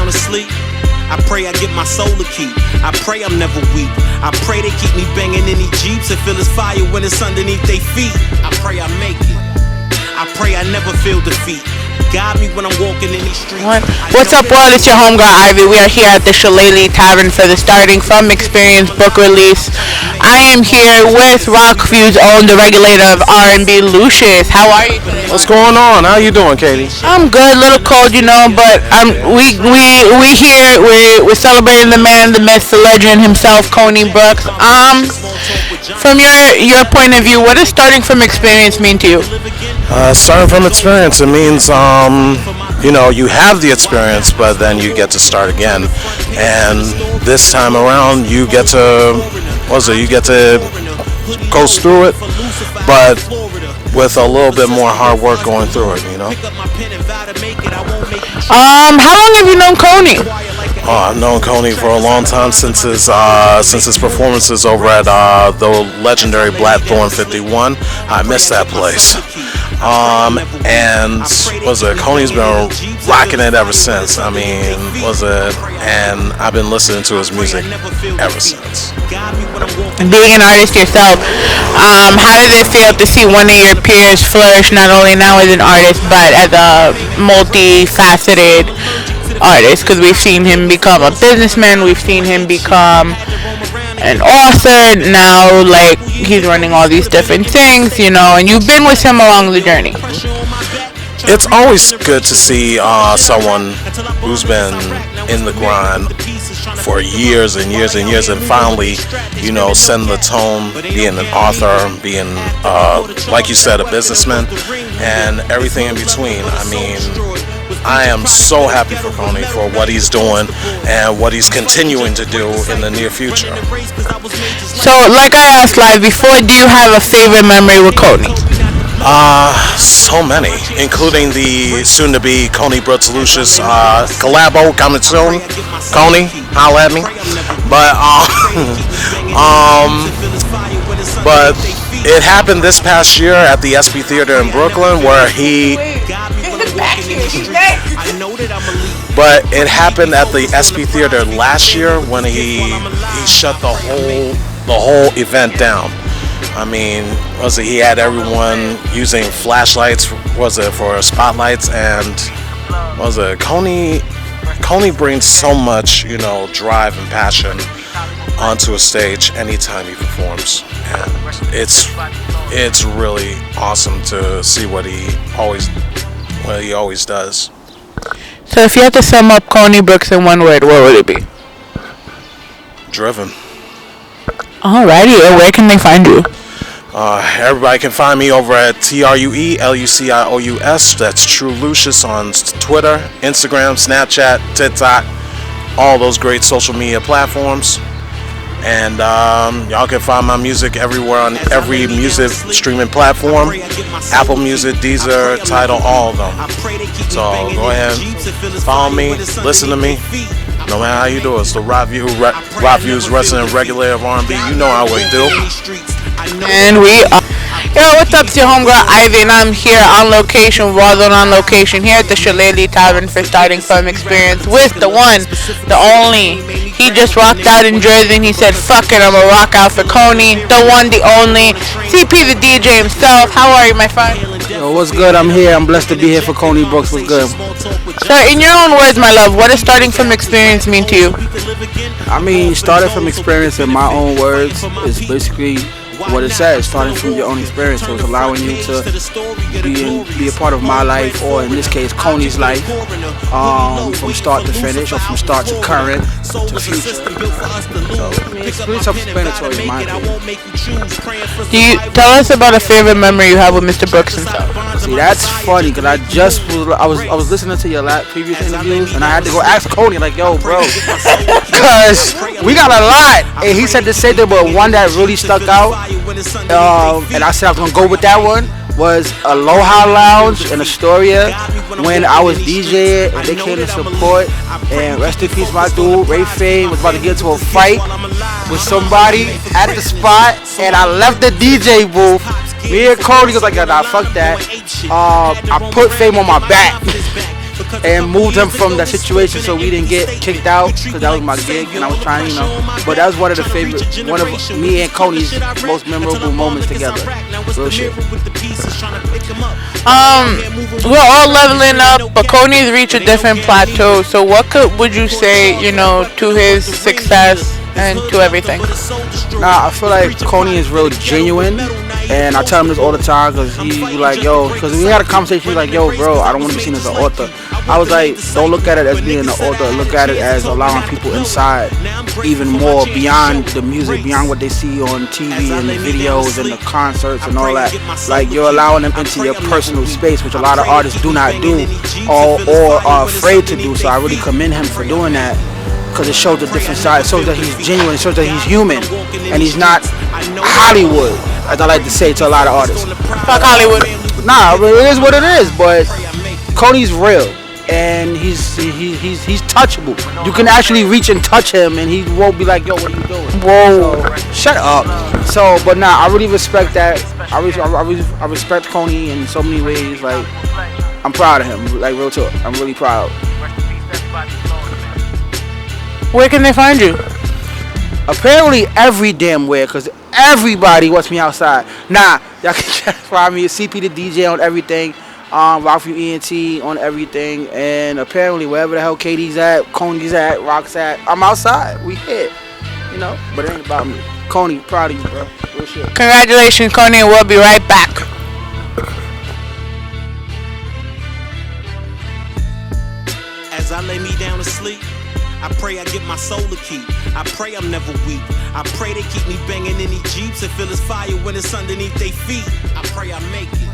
sound asleep. I pray I get my soul to keep. I pray I'm never weak. I pray they keep me banging in these Jeeps and feel this fire when it's underneath their feet. I pray I make it. I pray I never feel defeat. Guide me when I'm walking in these streets. What's up, world? It's your homegirl Ivy. We are here at the Shillelagh Tavern for the Starting From Experience book release. I am here with Rockview's own, the regulator of R&B, Lucius. How are you today? What's going on? How you doing, Katie? I'm good, a little cold, but we here. We're celebrating the man, the myth, the legend himself, Kony Brooks. From your point of view, what does starting from experience mean to you? Starting from experience, it means you have the experience, but then you get to start again. And this time around, you get to coast through it, but with a little bit more hard work going through it. How long have you known Kony? I've known Kony for a long time, since his performances over at the legendary Blackthorn 51. I miss that place. Kony's been rocking it ever since. And I've been listening to his music ever since. Being an artist yourself, how does it feel to see one of your peers flourish not only now as an artist but as a multifaceted artist? Because we've seen him become a businessman, we've seen him become an author, now he's running all these different things, and you've been with him along the journey. It's always good to see someone who's been in the grind for years and years and years and finally, setting the tone, being an author, being, like you said, a businessman, and everything in between. I am so happy for Kony for what he's doing and what he's continuing to do in the near future. So, like I asked live before, do you have a favorite memory with Kony? So many, including the soon-to-be Kony Brooks Lucius collabo coming soon. Kony, holla at me. But it happened this past year at the SB Theater in Brooklyn, where But it happened at the SB Theater last year when he shut the whole event down. He had everyone using flashlights, for spotlights, and Kony brings so much, drive and passion onto a stage anytime he performs, and it's really awesome to see what he always does. So if you had to sum up Kony Brooks in one word, what would it be? Driven. Alrighty, where can they find you? Everybody can find me over at TrueLucius. That's True Lucius on Twitter, Instagram, Snapchat, TikTok, all those great social media platforms. And y'all can find my music everywhere on every music streaming platform: Apple Music, Deezer, Tidal, all of them. So go ahead, follow me, listen to me. No matter how you do it, it's the Rockview's resident regulator of R&B. You know how we do. And we are. Yo, what's up? It's your homegirl Ivy, and I'm here on location, Rawrrzone on location, here at the Shillelagh Tavern for Starting From Experience with the one, the only. He just rocked out in Jersey and he said, fuck it, I'm gonna rock out for Kony, the one, the only, CP the DJ himself. How are you, my friend? Yo, what's good? I'm here. I'm blessed to be here for Kony Brooks. What's good? So, in your own words, my love, what does Starting From Experience mean to you? Starting from experience in my own words is basically what it says, starting from your own experience. So it's allowing you to be a part of my life, or in this case, Kony's life, from start to finish, or from start to current to future. So it's really self-explanatory in my opinion. Tell us about a favorite memory you have with Mr. Brooks himself. See, that's funny, because I was listening to your previous interviews, and I had to go ask Kony, yo, bro, because we got a lot, and he said the same thing, but one that really stuck out, and I said I was gonna go with that one, was Aloha Lounge in Astoria when I was DJing and they came to support. And rest in peace, my dude Ray Fane was about to get into a fight with somebody at the spot, and I left the DJ booth. Me and Cody was like, nah, fuck that. I put Fame on my back. and moved him from that situation so we didn't get kicked out, because that was my gig and I was trying, But that was one of me and Kony's most memorable moments together. Real shit. We're all leveling up, but Kony's reached a different plateau. So what would you say, to his success and to everything? Nah, I feel like Kony is real genuine, and I tell him this all the time, because he be like, because we had a conversation, he's like, bro, I don't want to be seen as an author. I was like, don't look at it as being an author, look at it as allowing people inside even more, beyond the music, beyond what they see on TV and the videos and the concerts and all that. Like, you're allowing them into your personal space, which a lot of artists do not do or are afraid to do. So I really commend him for doing that, because it shows a different side. It shows that he's genuine. It shows that he's human, and he's not Hollywood, as I like to say to a lot of artists. Fuck Hollywood. Nah, it is what it is. But Kony's real, and he's touchable. You can actually reach and touch him, and he won't be like, what are you doing? Whoa. So, shut up. So, but nah, I really respect that. I respect Kony in so many ways. Like, I'm proud of him. Like, real talk. I'm really proud. Where can they find you? Apparently every damn where, because everybody wants me outside. Nah, y'all can find me at CP the DJ on everything, Rockview ENT on everything, and apparently wherever the hell KD's at, Kony's at, Rock's at, I'm outside. We hit, but it ain't about me. Kony, proud of you, bro. Real shit. Congratulations, Kony, and we'll be right back. As I lay me down to sleep, I pray I get my soul to keep. I pray I'm never weak. I pray they keep me banging in these Jeeps and feel it's fire when it's underneath their feet. I pray I make it.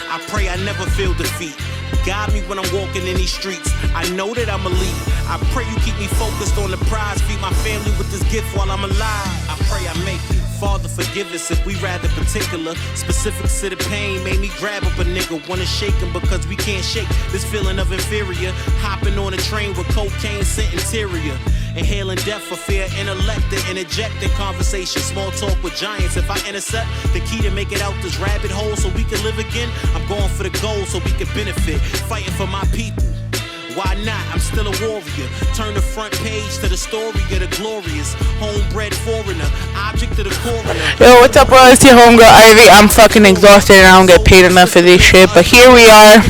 I pray I never feel defeat. Guide me when I'm walking in these streets. I know that I'm elite. I pray you keep me focused on the prize. Feed my family with this gift while I'm alive. I pray I make it. Father, forgive us if we rather particular. Specifics to the pain made me grab up a nigga. Wanna shake him because we can't shake this feeling of inferior. Hopping on a train with cocaine scent interior. Inhaling death for fear, intellect and interject in conversation. Small talk with giants. If I intercept the key to make it out this rabbit hole so we can live again, I'm going for the goal so we can benefit. Fighting for my people. Why not? I'm still a warrior. Turn the front page to the story of the glorious homebred foreigner, object of the coroner. Yo, what's up, bro? It's your homegirl Ivy. I'm fucking exhausted and I don't get paid enough for this shit, but here we are,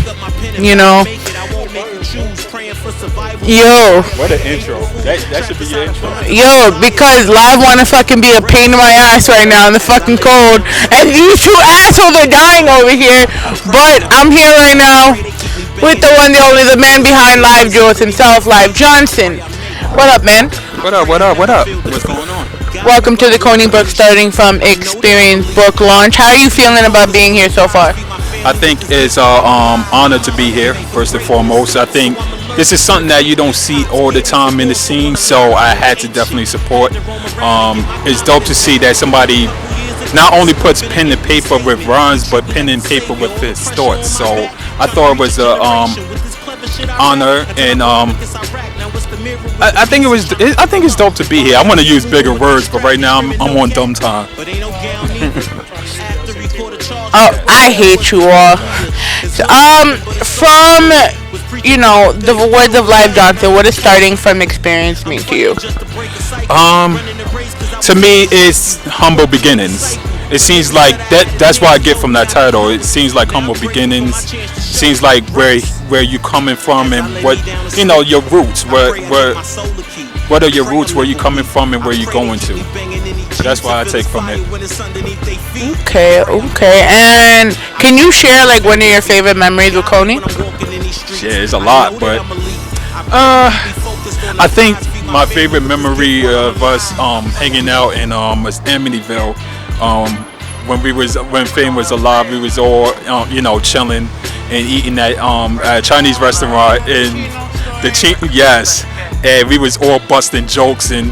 Yo. What an intro. That should be your intro. Yo, because live wanna fucking be a pain in my ass right now in the fucking cold, and these two assholes are dying over here, but I'm here right now with the one, the only, the man behind Live Jules himself, Live Johnson. What up, man? What up? What's going on? Welcome to the Kony Brooks Starting from Experience book launch. How are you feeling about being here so far? I think it's an honor to be here, first and foremost. I think this is something that you don't see all the time in the scene, so I had to definitely support. It's dope to see that somebody not only puts pen to paper with rhymes, but pen and paper with his thoughts. So I thought it was a honor, and I think it's dope to be here. I want to use bigger words, but right now I'm on dumb time. Oh, I hate you all. From the words of Live Johnson, what does starting from experience mean to you? To me, it's humble beginnings. It seems like that's what I get from that title. It seems like humble beginnings. Seems like where you coming from and what your roots. What are your roots? Where you coming from and where you going to? That's what I take from it. Okay. And can you share like one of your favorite memories with Kony? Yeah, it's a lot, but I think my favorite memory of us hanging out in Amityville. When Fame was alive, we was all chilling and eating at Chinese restaurant and we was all busting jokes and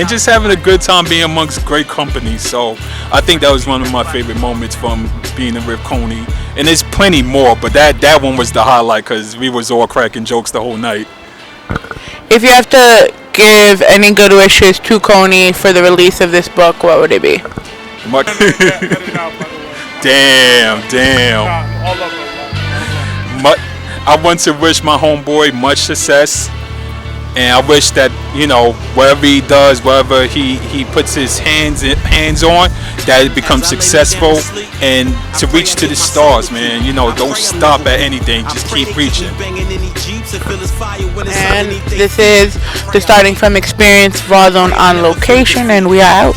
just having a good time being amongst great company. So I think that was one of my favorite moments from being with Kony, and there's plenty more, but that one was the highlight because we was all cracking jokes the whole night. If you have to give any good wishes to Kony for the release of this book, what would it be? Damn. I want to wish my homeboy much success. And I wish that, whatever he does, whatever he puts his hands on, that it becomes successful and to reach to the stars, man. Don't stop at anything. Just keep reaching. And this is the Starting From Experience Rawrrzone on location, and we are out.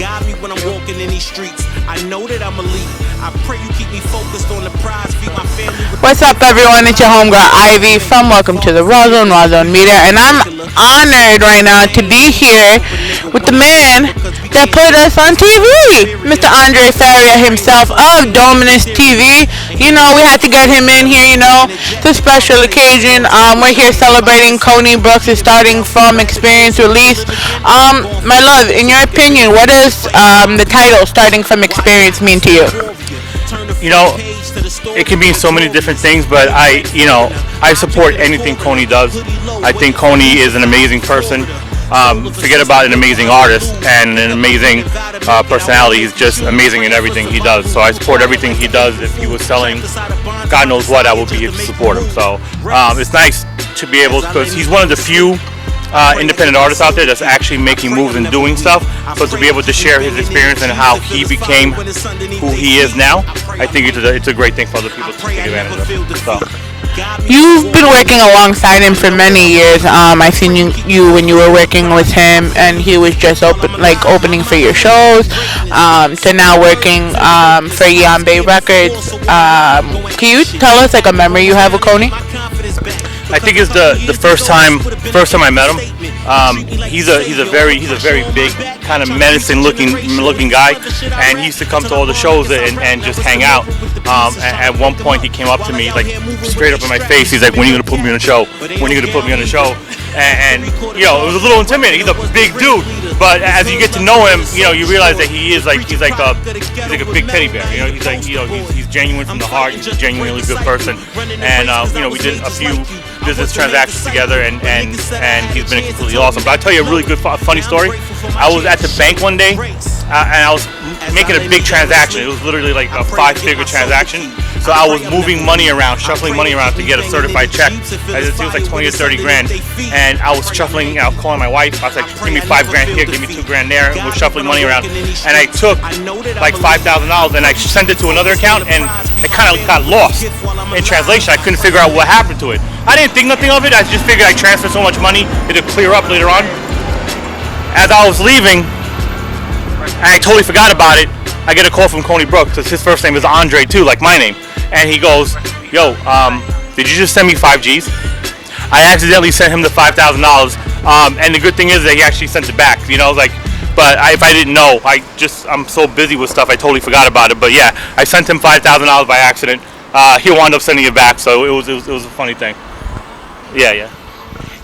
What's up, everyone? It's your homegirl Ivy from Welcome to the Rawrrzone Media, and I'm honored right now to be here with the man that put us on TV, Mr. Faria himself of Dominus TV. We had to get him in here. It's a special occasion. We're here celebrating Kony Brooks Starting From Experience release. My love, in your opinion, what does the title Starting From Experience mean to you? It can mean so many different things, but I support anything Kony does. I think Kony is an amazing person. Forget about an amazing artist and an amazing personality. He's just amazing in everything he does. So I support everything he does. If he was selling God knows what, I would be here to support him. So it's nice to be able, because he's one of the few independent artists out there that's actually making moves and doing stuff. So to be able to share his experience and how he became who he is now, I think it's a great thing for other people to take advantage of. So. You've been working alongside him for many years. I've seen you when you were working with him, and he was just opening for your shows. To now working for Yambe Records. Can you tell us a memory you have with Kony? I think it's the first time I met him. He's a very big, kind of menacing looking guy, and he used to come to all the shows and just hang out. At one point, he came up to me straight up in my face. He's like, "When are you gonna put me on a show? When are you gonna put me on a show?" And it was a little intimidating. He's a big dude, but as you get to know him, you realize that he's like a big teddy bear. He's genuine from the heart. He's a genuinely good person, and we did a few business transactions together, and he's been completely awesome. But I'll tell you a really good, funny story. I was at the bank one day, and I was making a big transaction. It was literally like a 5-figure transaction. So I was moving money around, shuffling money around to get a certified check. It was like 20 to 30 grand. And I was shuffling, I was calling my wife. I was like, give me 5 grand here, give me 2 grand there. And we're shuffling money around. And I took like $5,000 and I sent it to another account, and it kind of got lost in translation. I couldn't figure out what happened to it. I didn't think nothing of it. I just figured I transferred so much money, it'd clear up later on. As I was leaving, and I totally forgot about it, I get a call from Cody Brooks, because his first name is Andre too, like my name. And he goes, "Yo, did you just send me 5 G's?" I accidentally sent him the $5,000, and the good thing is that he actually sent it back. But if I didn't know, I'm so busy with stuff, I totally forgot about it. But yeah, I sent him $5,000 by accident. He wound up sending it back, so it was a funny thing. Yeah.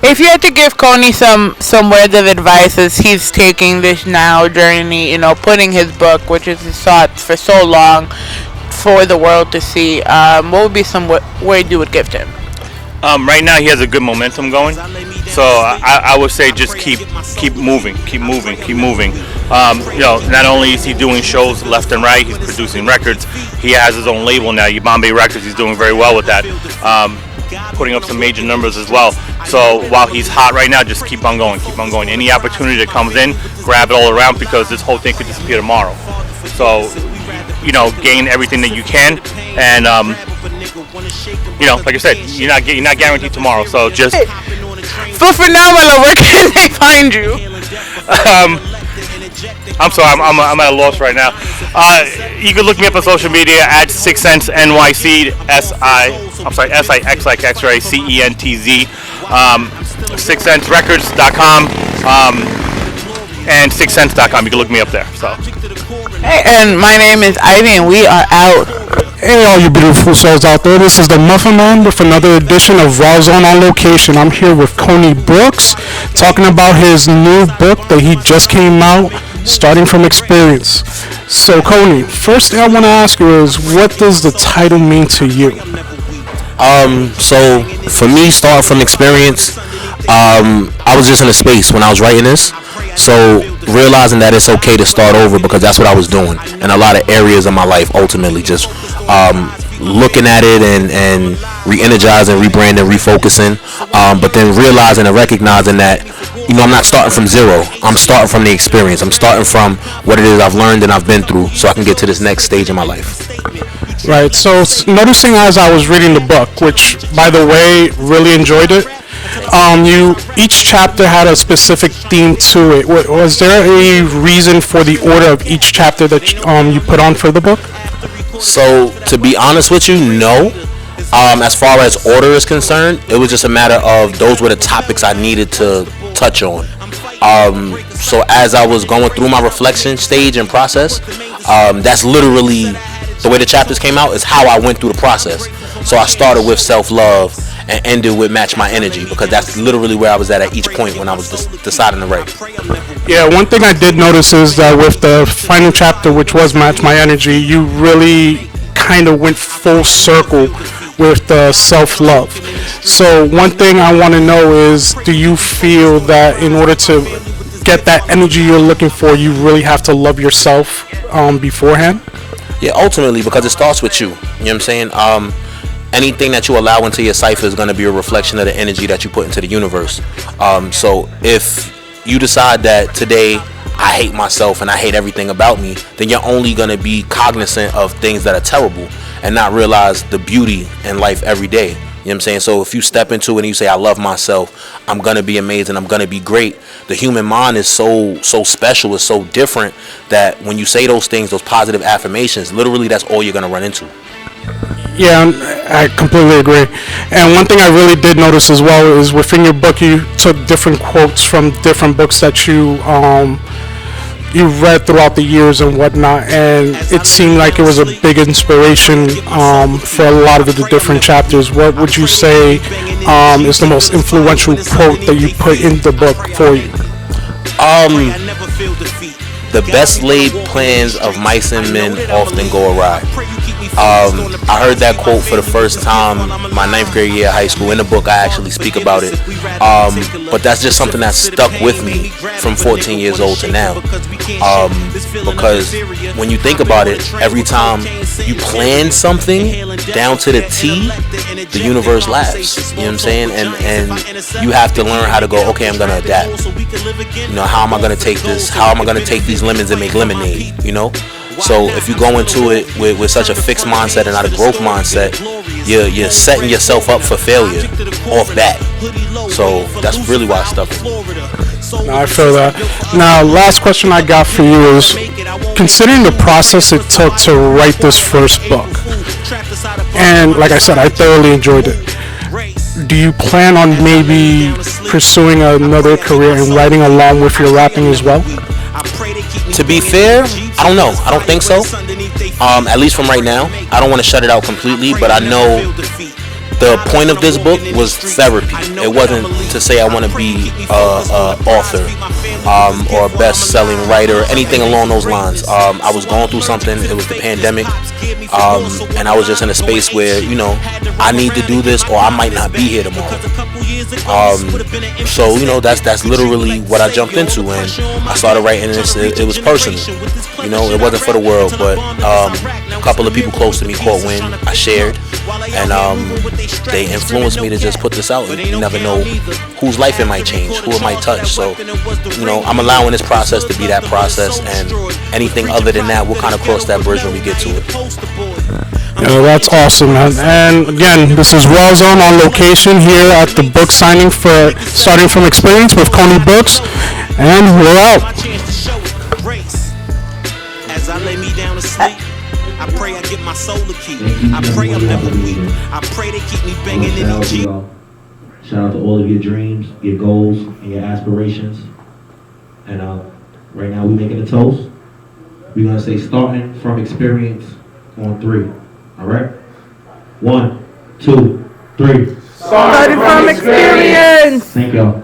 If you had to give Kony some words of advice as he's taking this now journey, putting his book, which is his thoughts for so long, for the world to see, what would be some words you would give to him? Right now he has a good momentum going, so I would say just keep moving. Not only is he doing shows left and right, he's producing records. He has his own label now, Bombay Records. He's doing very well with that, putting up some major numbers as well. So while he's hot right now, just keep on going. Any opportunity that comes in, grab it all around, because this whole thing could disappear tomorrow. So gain everything that you can, and like I said, you're not guaranteed tomorrow. So just. But for now, my love, where can they find you? I'm sorry, I'm at a loss right now. You can look me up on social media at 6 Cents NYC, SIX like X-ray, CENTZ, 6centsrecords.com, and 6cents.com. You can look me up there. So. Hey, and my name is Ivy, and we are out. Hey, all you beautiful souls out there. This is the Muffinman with another edition of Rawrrzone on location. I'm here with Kony Brooks, talking about his new book that he just came out, Starting From Experience. So, Kony, first thing I want to ask you is, what does the title mean to you? So for me, Starting From Experience, I was just in a space when I was writing this. So realizing that it's okay to start over, because that's what I was doing in a lot of areas of my life. Ultimately, just looking at it and re-energizing, rebranding, refocusing, but then realizing and recognizing that, I'm not starting from zero. I'm starting from the experience. I'm starting from what it is I've learned and I've been through, so I can get to this next stage in my life. Right. So noticing as I was reading the book, which by the way, really enjoyed it. Each chapter had a specific theme to it. Was there a reason for the order of each chapter that you put on for the book? So to be honest with you, no. As far as order is concerned, it was just a matter of those were the topics I needed to touch on. So as I was going through my reflection stage and process, that's literally the way the chapters came out is how I went through the process. So I started with self-love and ended with match my energy, because that's literally where I was at each point when I was deciding to write. Yeah, one thing I did notice is that with the final chapter, which was match my energy, you really kind of went full circle with the self-love. So one thing I want to know is, do you feel that in order to get that energy you're looking for, you really have to love yourself beforehand? Yeah, ultimately, because it starts with you. You know what I'm saying? Anything that you allow into your cipher is going to be a reflection of the energy that you put into the universe. So if you decide that today I hate myself and I hate everything about me, then you're only going to be cognizant of things that are terrible and not realize the beauty in life every day. You know what I'm saying? So if you step into it and you say, I love myself, I'm going to be amazing, I'm going to be great, the human mind is so special, it's so different that when you say those things, those positive affirmations, literally that's all you're going to run into. Yeah, I completely agree. And one thing I really did notice as well is within your book, you took different quotes from different books that you read throughout the years and whatnot, and it seemed like it was a big inspiration for a lot of the different chapters. What would you say is the most influential quote that you put in the book for you? The best laid plans of mice and men often go awry. I heard that quote for the first time my 9th grade year of high school. In the book, I actually speak about it. But that's just something that stuck with me from 14 years old to now. Because when you think about it, every time you plan something down to the T, the universe laughs. You know what I'm saying? And you have to learn how to go, okay, I'm going to adapt. How am I going to take this? How am I going to take these lemons and make lemonade? So if you go into it with such a fixed mindset and not a growth mindset, you're setting yourself up for failure off bat. So that's really why I stuck it. No, I feel that. Now, last question I got for you is, considering the process it took to write this first book, and like I said, I thoroughly enjoyed it, do you plan on maybe pursuing another career and writing along with your rapping as well? To be fair, I don't know. I don't think so. At least from right now. I don't want to shut it out completely, but I know the point of this book was therapy. It wasn't to say I want to be an author or a best-selling writer or anything along those lines. I was going through something. It was the pandemic, and I was just in a space where I need to do this or I might not be here tomorrow. So that's literally what I jumped into, and I started writing this. It was personal. It wasn't for the world, but a couple of people close to me caught wind. I shared, and they influenced me to just put this out. You never know whose life it might change, who it might touch. So I'm allowing this process to be that process, and anything other than that, we'll kind of cross that bridge when we get to it. Yeah, that's awesome, man. And again, this is Rawrrzone on location here at the book signing for Starting From Experience with Kony Brooks, and we're out. As I lay me down to sleep, I pray I get my soul a key. I pray I'm never weak. I pray they keep me banging in the G. Shout out to all of your dreams, your goals, and your aspirations. And right now we're making a toast. We're going to say starting from experience on 3. All right? 1, 2, 3. Starting from experience. Thank y'all.